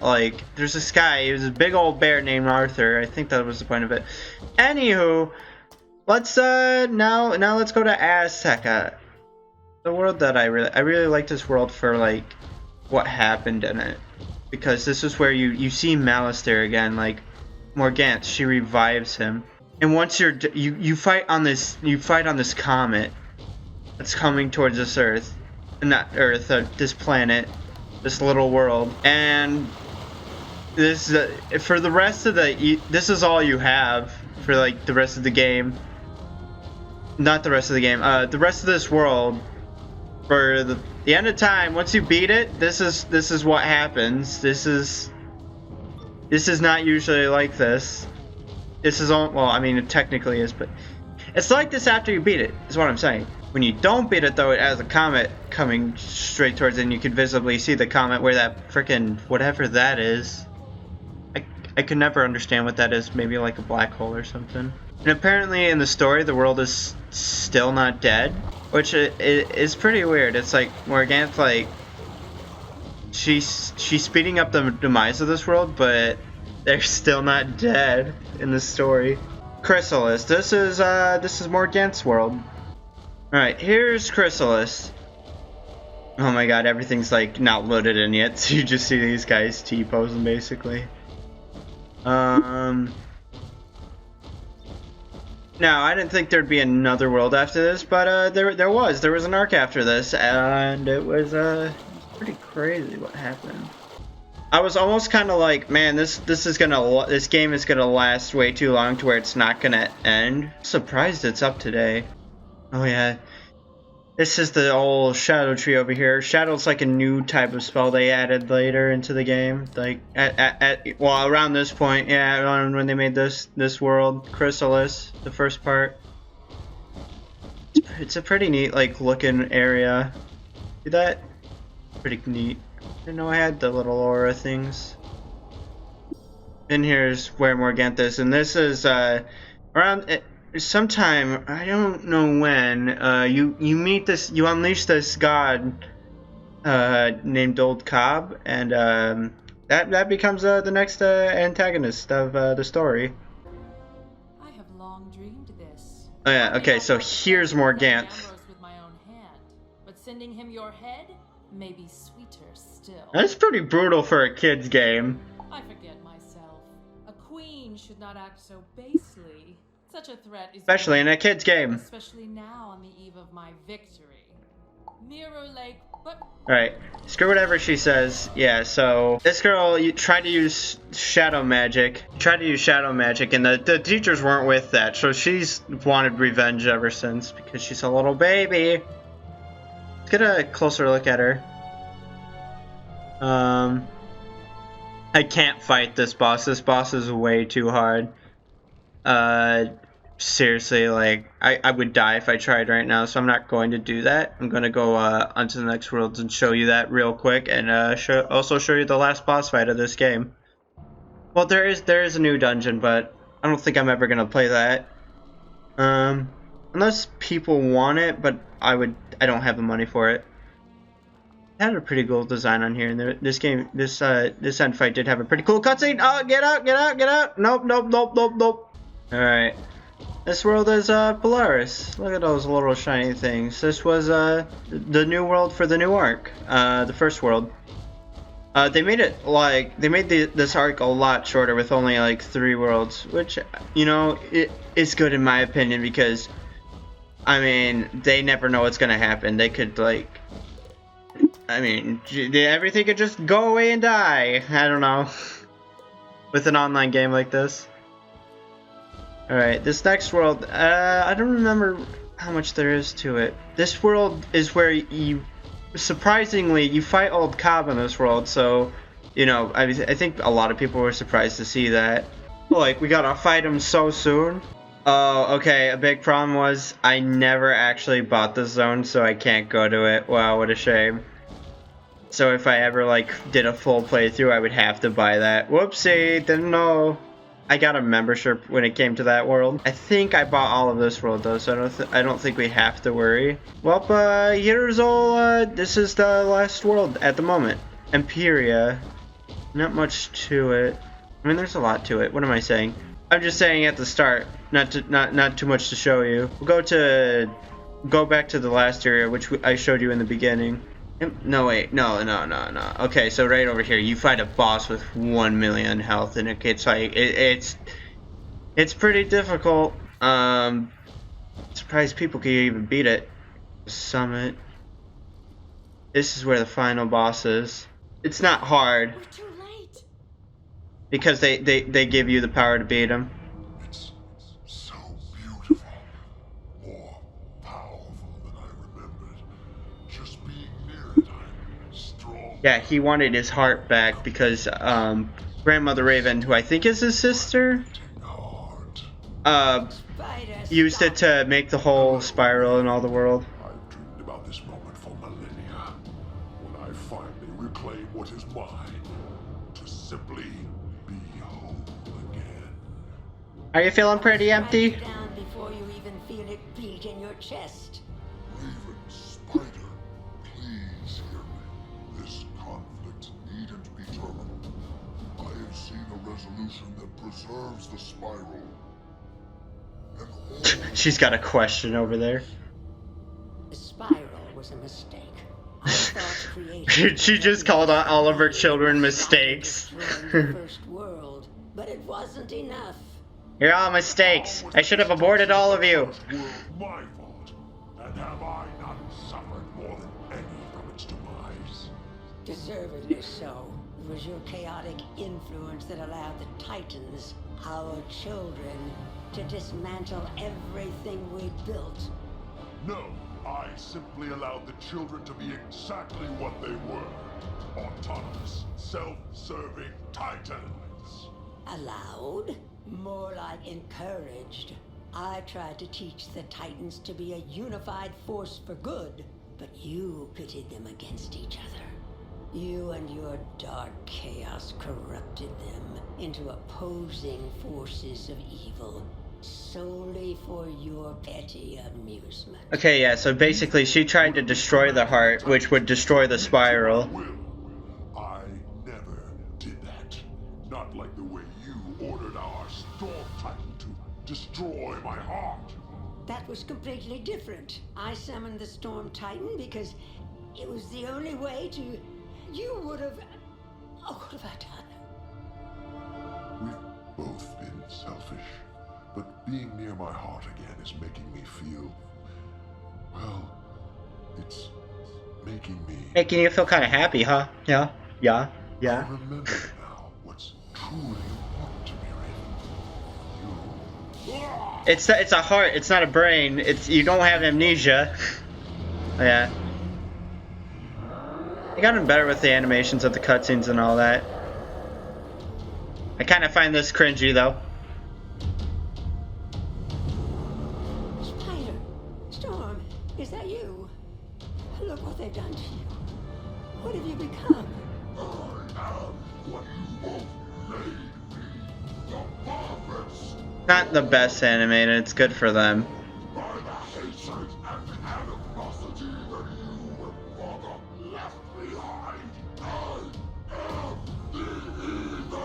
Like, there's this guy. He was a big old bear named Arthur. I think that was the point of it. Anywho. Let's now let's go to Azteca. The world that I really like this world for like what happened in it, because this is where you see Malistaire again, like Morganth, she revives him. And once you fight on this comet that's coming towards this Earth, not Earth, this planet, this little world. And this for the rest of this is all you have for like the rest of the game. Not the rest of the game. The rest of this world, for the end of time. Once you beat it, this is what happens. This is not usually like this. This is all. Well, I mean, it technically is, but it's like this after you beat it. Is what I'm saying. When you don't beat it, though, it has a comet coming straight towards it, and you can visibly see the comet where that frickin' whatever that is. I could never understand what that is. Maybe like a black hole or something. And apparently in the story, the world is still not dead, which is pretty weird. It's like Morganth, like she's speeding up the demise of this world, but they're still not dead in the story. Chrysalis. This is Morganth's world. All right, here's Chrysalis. Oh my God, everything's like not loaded in yet, so you just see these guys T-posing basically. Now, I didn't think there'd be another world after this, but there was an arc after this, and it was pretty crazy what happened. I was almost kind of like, man, this game is gonna last way too long to where it's not gonna end. Surprised it's up today. Oh yeah, this is the old Shadow Tree over here. Shadow's like a new type of spell they added later into the game, like well, around this point, yeah, around when they made this world, Chrysalis, the first part. It's a pretty neat like looking area. See that? Pretty neat. I didn't know I had the little aura things. And here's where Morganthus, and this is around sometime, I don't know when, you meet this, you unleash this god named Old Cobb, and that becomes the next antagonist of the story. I have long dreamed this. Oh yeah, okay, so here's Morganth. With my own hand, but sending him your head may be sweeter still. That's pretty brutal for a kid's game. I forget myself. A queen should not act so basely. Such a threat is Especially in a kid's game. Especially now on the eve of my victory. Mirror Lake, but Alright, screw whatever she says. Yeah, so this girl tried to use shadow magic. And the teachers weren't with that, so she's wanted revenge ever since because she's a little baby. Let's get a closer look at her. I can't fight this boss. This boss is way too hard. Seriously, like, I would die if I tried right now, so I'm not going to do that. I'm going to go onto the next world and show you that real quick, and also show you the last boss fight of this game. Well, there is a new dungeon, but I don't think I'm ever going to play that. Unless people want it, but I don't have the money for it. It had a pretty cool design on here, and this end fight did have a pretty cool cutscene. Oh, get out! Nope. Alright. This world is Polaris. Look at those little shiny things. This was the new world for the new arc. The first world. They made this arc a lot shorter with only like 3 worlds, which, you know, it's good in my opinion because, I mean, they never know what's gonna happen. They could like, I mean, everything could just go away and die. I don't know. With an online game like this. Alright, this next world, I don't remember how much there is to it. This world is where you, surprisingly, you fight Old Cobb in this world, so, you know, I think a lot of people were surprised to see that. Like, we gotta fight him so soon. Oh, okay, a big problem was I never actually bought this zone, so I can't go to it. Wow, what a shame. So if I ever, like, did a full playthrough, I would have to buy that. Whoopsie, didn't know. I got a membership when it came to that world. I think I bought all of this world though, so I don't think we have to worry. Well, here's all. This is the last world at the moment. Imperia. Not much to it. I mean, there's a lot to it. What am I saying? I'm just saying at the start, not too much to show you. We'll go back to the last area, which I showed you in the beginning. No, wait, no. Okay, so right over here, you fight a boss with 1 million health, and it's like, it's pretty difficult. Surprised people can even beat it. Summit. This is where the final boss is. It's not hard. we're too late. Because they give you the power to beat him. It's so beautiful. More powerful than I remembered. Just being near it, I'm strong. Yeah, he wanted his heart back because Grandmother Raven, who I think is his sister, used it to make the whole spiral in all the world. I've dreamed about this moment for millennia. When I finally reclaim what is mine, to simply be home again. Are you feeling pretty empty? Down before you even feel it beat in your chest. Raven, Spider, please hear me. This conflict needn't be terminal. I have seen a resolution that preserves the spiral. And all She's got a question over there. The spiral was a mistake. I thought creating She just called out all of her children mistakes. the first world, but it wasn't enough. You're all mistakes. I should have aborted all of you. world my fault. And have I not suffered more than any from its demise? Deservedly so. It was your chaotic influence that allowed the Titans, our children, to dismantle everything we built. No, I simply allowed the children to be exactly what they were. Autonomous, self-serving Titans. Allowed? More like encouraged. I tried to teach the Titans to be a unified force for good, but you pitted them against each other. You and your dark chaos corrupted them into opposing forces of evil, solely for your petty amusement. Okay, yeah, so basically she tried to destroy the heart, which would destroy the spiral. I never did that. Not like the way you ordered our Storm Titan to destroy my heart. That was completely different. I summoned the Storm Titan because it was the only way to... You would have... Oh, what have I done? We've both been selfish, but being near my heart again is making me feel... Well, it's making me... Making you feel kind of happy, huh? Yeah. I remember now what's truly important to me, Raven. It's a heart, it's not a brain. You don't have amnesia. Yeah. They gotten better with the animations of the cutscenes and all that. I kind of find this cringy though. Spider! Storm! Is that you? Look what they've done to you. What have you become? Not the best animated, it's good for them.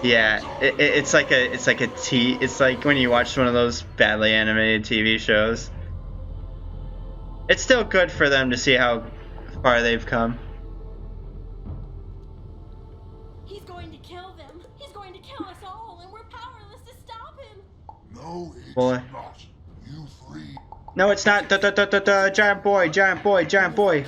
Yeah, it's like when you watch one of those badly animated TV shows. It's still good for them to see how far they've come. He's going to kill them. He's going to kill us all, and we're powerless to stop him. No, it's Boy. not. You three. No, it's not. Giant boy, giant boy, giant boy.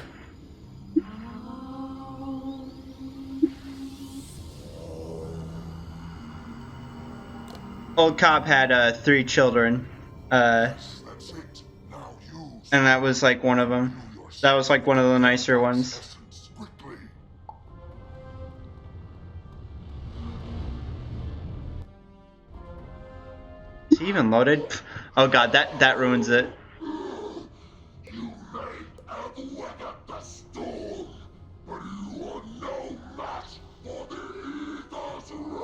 Old cop had 3 children, That's it. Now you and that was like one of them. That was like one of the nicer ones. essence quickly. Is he even loaded? Oh god, that ruins it. You may have weathered the storm, but you are no match for the Ether's rage.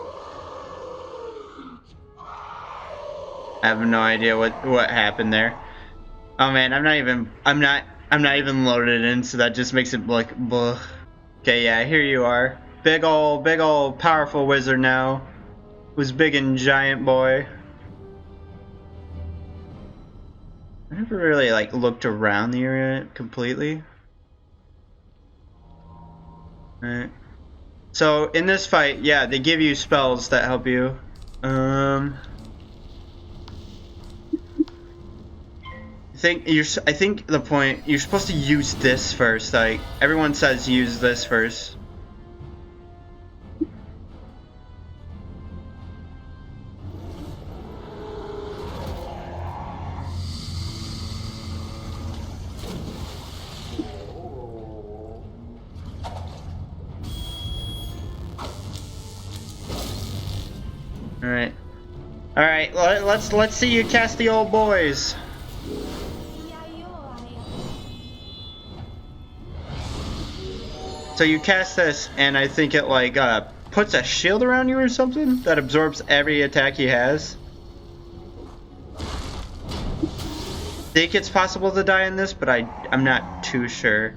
I have no idea what happened there. Oh man, I'm not even loaded in, so that just makes it look bleh. Okay, yeah, here you are. Big ol' powerful wizard now. Who's big and giant boy. I never really like looked around the area completely. Alright. So in this fight, yeah, they give you spells that help you. I think the point, you're supposed to use this first. Like everyone says, use this first. All right. Let's see you cast the old boys. So you cast this, and I think it like puts a shield around you or something that absorbs every attack he has. Think it's possible to die in this, but I'm not too sure.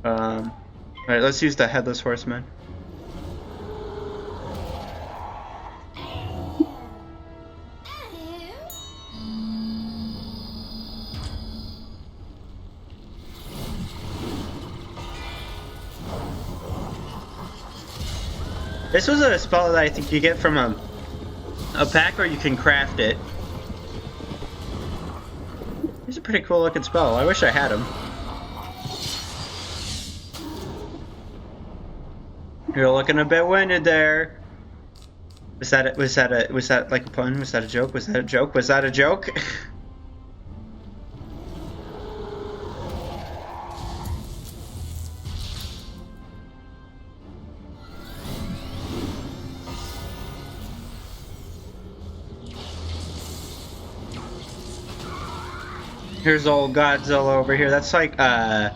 Alright, let's use the Headless Horseman. This was a spell that I think you get from a pack, or you can craft it. It's a pretty cool looking spell. I wish I had him. You're looking a bit winded there. Was that like a pun? Was that a joke? Was that a joke? Was that a joke? Here's old Godzilla over here. That's like I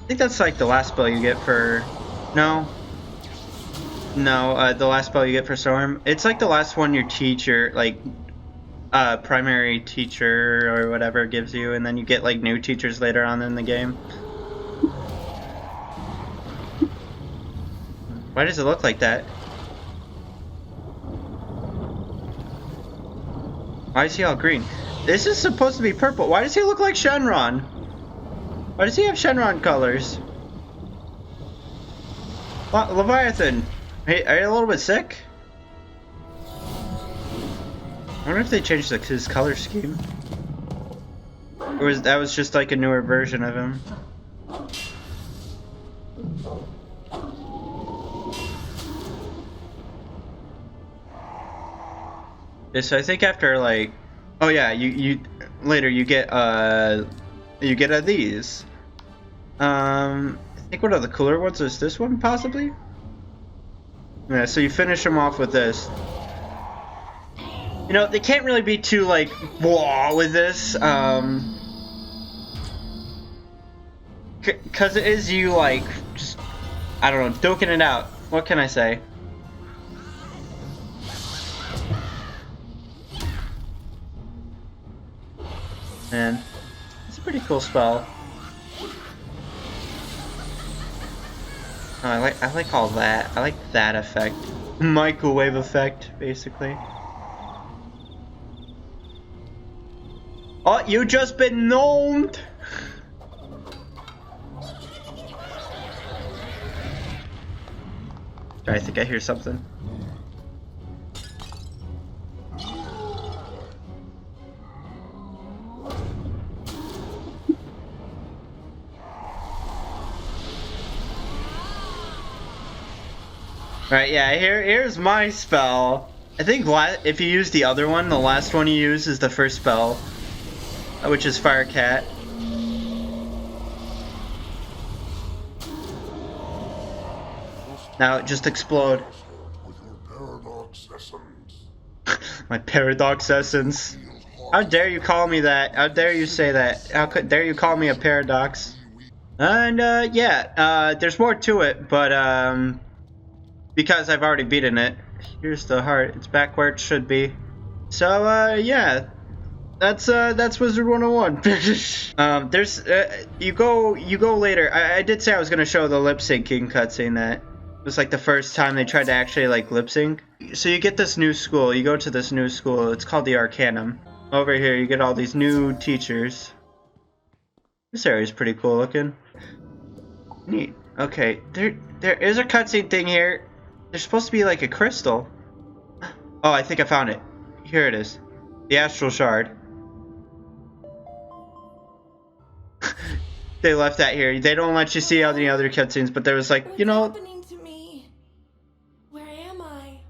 think that's like the last spell you get for no, the last spell you get for Storm. It's like the last one your teacher, like primary teacher or whatever, gives you, and then you get like new teachers later on in the game. Why does it look like that? Why is he all green? This is supposed to be purple. Why does he look like Shenron? Why does he have Shenron colors? Leviathan, hey, are you a little bit sick? I wonder if they changed his color scheme. Or that was just like a newer version of him. Yeah, so I think after like, oh yeah, you later you get these. I think one of the cooler ones is this one possibly. Yeah, so you finish them off with this. You know, they can't really be too like blah with this, cause it is you like just, I don't know, duking it out. What can I say? Man, it's a pretty cool spell. Oh, I like all that. I like that effect. Microwave effect, basically. Oh, you just been gnomed! I think I hear something. Right, yeah, here's my spell. I think if you use the other one, the last one you use is the first spell, which is Fire Cat. Now just explode. My Paradox Essence. How dare you call me that? How dare you say that? How dare you call me a Paradox? And yeah, there's more to it, but because I've already beaten it. Here's the heart. It's back where it should be. So yeah, that's Wizard101. There's you go later. I did say I was gonna show the lip syncing cutscene. That was like the first time they tried to actually like lip sync. So you get this new school. You go to this new school. It's called the Arcanum. Over here you get all these new teachers. This area is pretty cool looking. Neat. Okay, there is a cutscene thing here. There's supposed to be like a crystal. Oh, I think I found it. Here it is. The Astral Shard. They left that here. They don't let you see all the other cutscenes, but there was like, you know. What's happening to me? Where am I?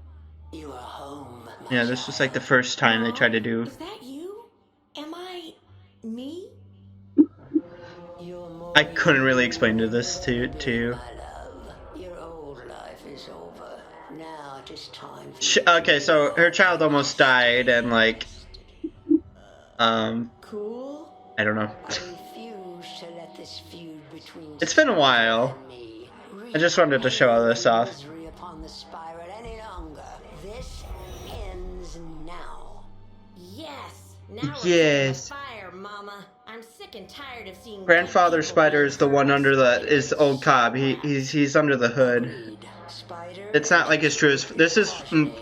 You are home. Yeah, this was like the first time they tried to do. Is that you? Am I me? I couldn't really explain this to you. My love, your old life is over. Now it is time for Okay, so her child almost died, and like, cool. I don't know. I refuse to let this feud between It's been a while. me I just wanted to show all this off. misery upon the spiral any longer. This ends now. Yes. Now we're Yes. fire, Mama. I'm sick and tired of seeing Grandfather Spider is the one under is old Cobb. He's under the hood. Spider. It's not like his true. This is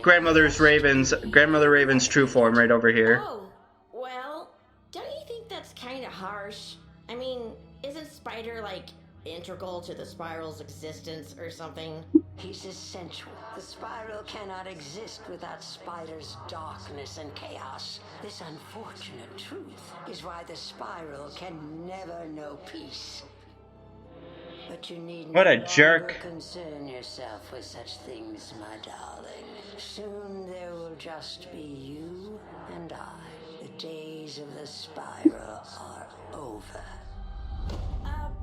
grandmother Raven's true form right over here. Oh, well, don't you think that's kind of harsh? I mean, isn't Spider like integral to the spiral's existence or something? He's essential. The spiral cannot exist without Spider's darkness and chaos. This unfortunate truth is why the spiral can never know peace. But you need What no a jerk. longer concern yourself with such things, my darling. Soon there will just be you and I. The days of the spiral are over.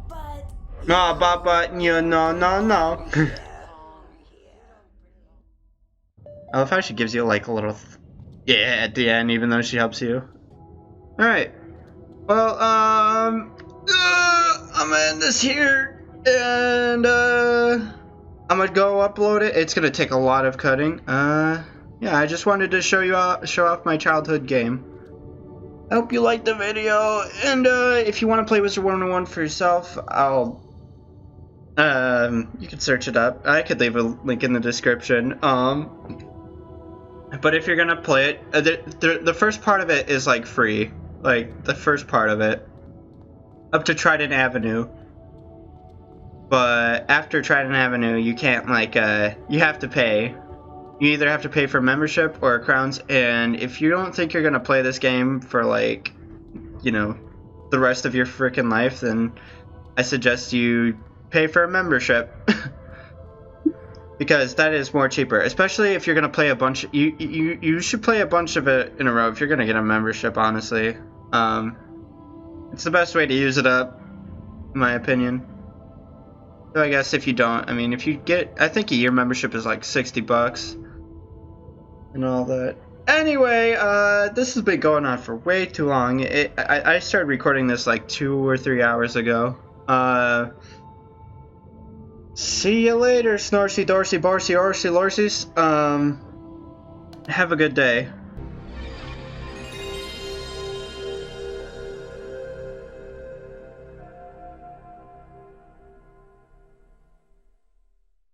But... No, but, you no. I love how she gives you like a little yeah at the end, even though she helps you. Alright. Well, I'm gonna end this here, and I'm gonna go upload it. It's gonna take a lot of cutting. Yeah, I just wanted to show off my childhood game. I hope you liked the video, and if you want to play Wizard101 for yourself, you can search it up. I could leave a link in the description. But if you're gonna play it, the first part of it is like free, like the first part of it, up to Trident Avenue. But after Trident Avenue, you can't you have to pay. You either have to pay for membership or crowns, and if you don't think you're gonna play this game for the rest of your freaking life, then I suggest you pay for a membership. Because that is more cheaper, especially if you're gonna play a bunch. You should play a bunch of it in a row if you're gonna get a membership. Honestly, it's the best way to use it up, in my opinion. So I guess if you don't, I mean, if you get, I think a year membership is like $60 and all that. Anyway, this has been going on for way too long. I started recording this like 2 or 3 hours ago. See you later, Snorsy, Dorsey, Borsey, Orsey, Lorseys. Have a good day.